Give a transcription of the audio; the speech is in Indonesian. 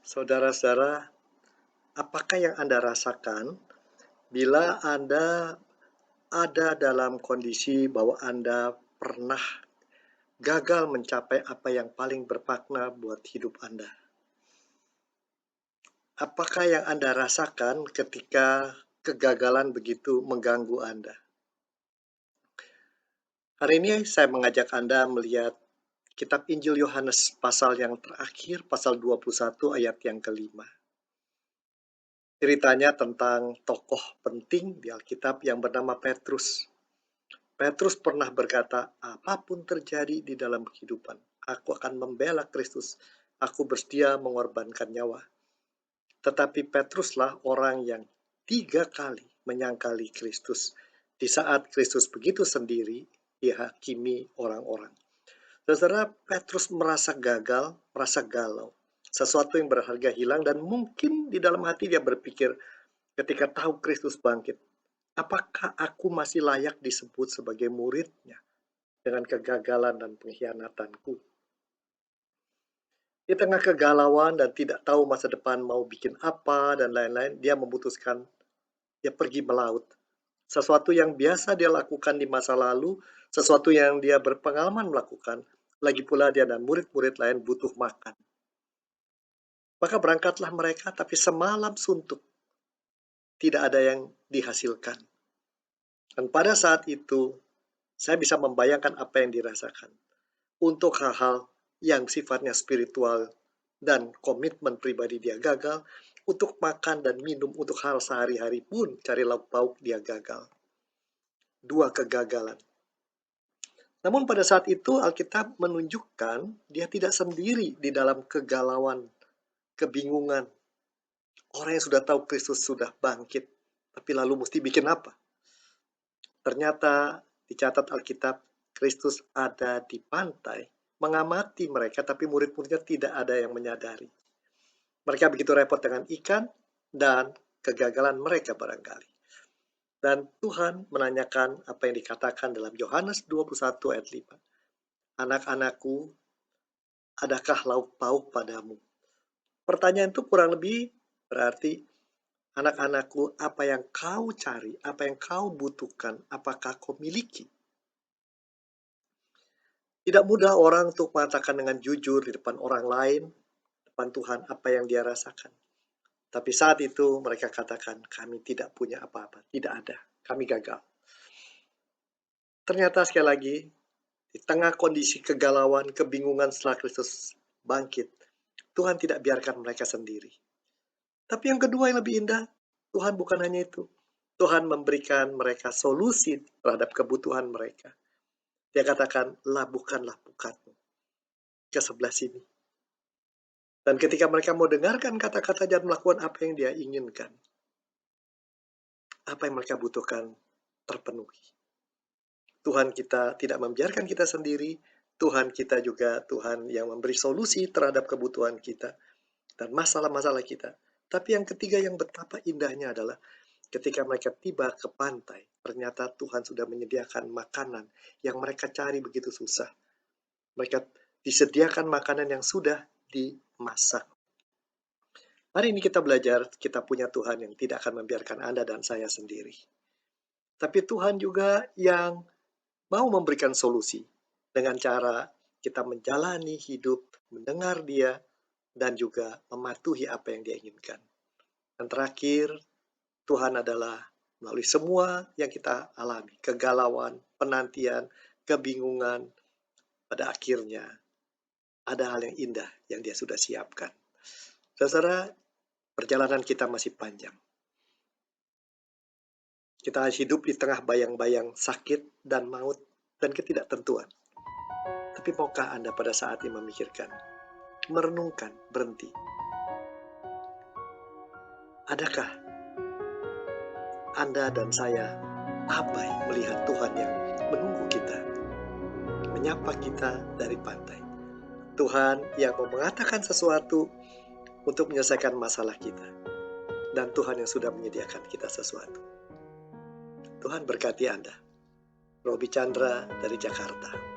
Saudara-saudara, apakah yang Anda rasakan bila Anda ada dalam kondisi bahwa Anda pernah gagal mencapai apa yang paling bermakna buat hidup Anda? Apakah yang Anda rasakan ketika kegagalan begitu mengganggu Anda? Hari ini saya mengajak Anda melihat kitab Injil Yohanes pasal yang terakhir, pasal 21 ayat yang kelima. Ceritanya tentang tokoh penting di Alkitab yang bernama Petrus. Petrus pernah berkata, apapun terjadi di dalam kehidupan, aku akan membela Kristus. Aku bersedia mengorbankan nyawa. Tetapi Petruslah orang yang 3 kali menyangkali Kristus. Di saat Kristus begitu sendiri, dihakimi orang-orang. Saudara, Petrus merasa gagal, merasa galau. Sesuatu yang berharga hilang dan mungkin di dalam hati dia berpikir ketika tahu Kristus bangkit, apakah aku masih layak disebut sebagai muridnya dengan kegagalan dan pengkhianatanku? Di tengah kegalauan dan tidak tahu masa depan mau bikin apa dan lain-lain, dia memutuskan dia pergi melaut. Sesuatu yang biasa dia lakukan di masa lalu, sesuatu yang dia berpengalaman melakukan. Lagi pula dia dan murid-murid lain butuh makan. Maka berangkatlah mereka, tapi semalam suntuk. Tidak ada yang dihasilkan. Dan pada saat itu, saya bisa membayangkan apa yang dirasakan. Untuk hal-hal yang sifatnya spiritual dan komitmen pribadi dia gagal, untuk makan dan minum, untuk hal sehari-hari pun cari lauk pauk dia gagal. 2 kegagalan. Namun pada saat itu Alkitab menunjukkan dia tidak sendiri di dalam kegalauan, kebingungan. Orang yang sudah tahu Kristus sudah bangkit, tapi lalu mesti bikin apa? Ternyata dicatat Alkitab, Kristus ada di pantai, mengamati mereka, tapi murid-muridnya tidak ada yang menyadari. Mereka begitu repot dengan ikan dan kegagalan mereka barangkali. Dan Tuhan menanyakan apa yang dikatakan dalam Yohanes 21 ayat 5. Anak-anakku, adakah lauk pauk padamu? Pertanyaan itu kurang lebih berarti, anak-anakku, apa yang kau cari, apa yang kau butuhkan, apakah kau miliki? Tidak mudah orang untuk mengatakan dengan jujur di depan orang lain, depan Tuhan, apa yang dia rasakan. Tapi saat itu mereka katakan, kami tidak punya apa-apa, tidak ada, kami gagal. Ternyata sekali lagi, di tengah kondisi kegalauan, kebingungan setelah Kristus bangkit, Tuhan tidak biarkan mereka sendiri. Tapi yang kedua yang lebih indah, Tuhan bukan hanya itu. Tuhan memberikan mereka solusi terhadap kebutuhan mereka. Dia katakan, labuhkanlah pukatmu ke sebelah sini. Dan ketika mereka mau dengarkan kata-kata dan melakukan apa yang dia inginkan, apa yang mereka butuhkan terpenuhi. Tuhan kita tidak membiarkan kita sendiri, Tuhan kita juga Tuhan yang memberi solusi terhadap kebutuhan kita dan masalah-masalah kita. Tapi yang ketiga yang betapa indahnya adalah ketika mereka tiba ke pantai, ternyata Tuhan sudah menyediakan makanan yang mereka cari begitu susah. Mereka disediakan makanan yang sudah dimasak. Hari ini kita belajar, kita punya Tuhan yang tidak akan membiarkan Anda dan saya sendiri. Tapi Tuhan juga yang mau memberikan solusi dengan cara kita menjalani hidup, mendengar Dia, dan juga mematuhi apa yang Dia inginkan. Dan terakhir, Tuhan adalah melalui semua yang kita alami, kegalauan, penantian, kebingungan, pada akhirnya ada hal yang indah yang Dia sudah siapkan. Saudara, perjalanan kita masih panjang. Kita hidup di tengah bayang-bayang sakit dan maut dan ketidaktentuan. Tapi maukah Anda pada saat ini memikirkan, merenungkan, berhenti? Adakah Anda dan saya abai melihat Tuhan yang menunggu kita, menyapa kita dari pantai? Tuhan yang mau mengatakan sesuatu untuk menyelesaikan masalah kita. Dan Tuhan yang sudah menyediakan kita sesuatu. Tuhan berkati Anda. Robi Chandra dari Jakarta.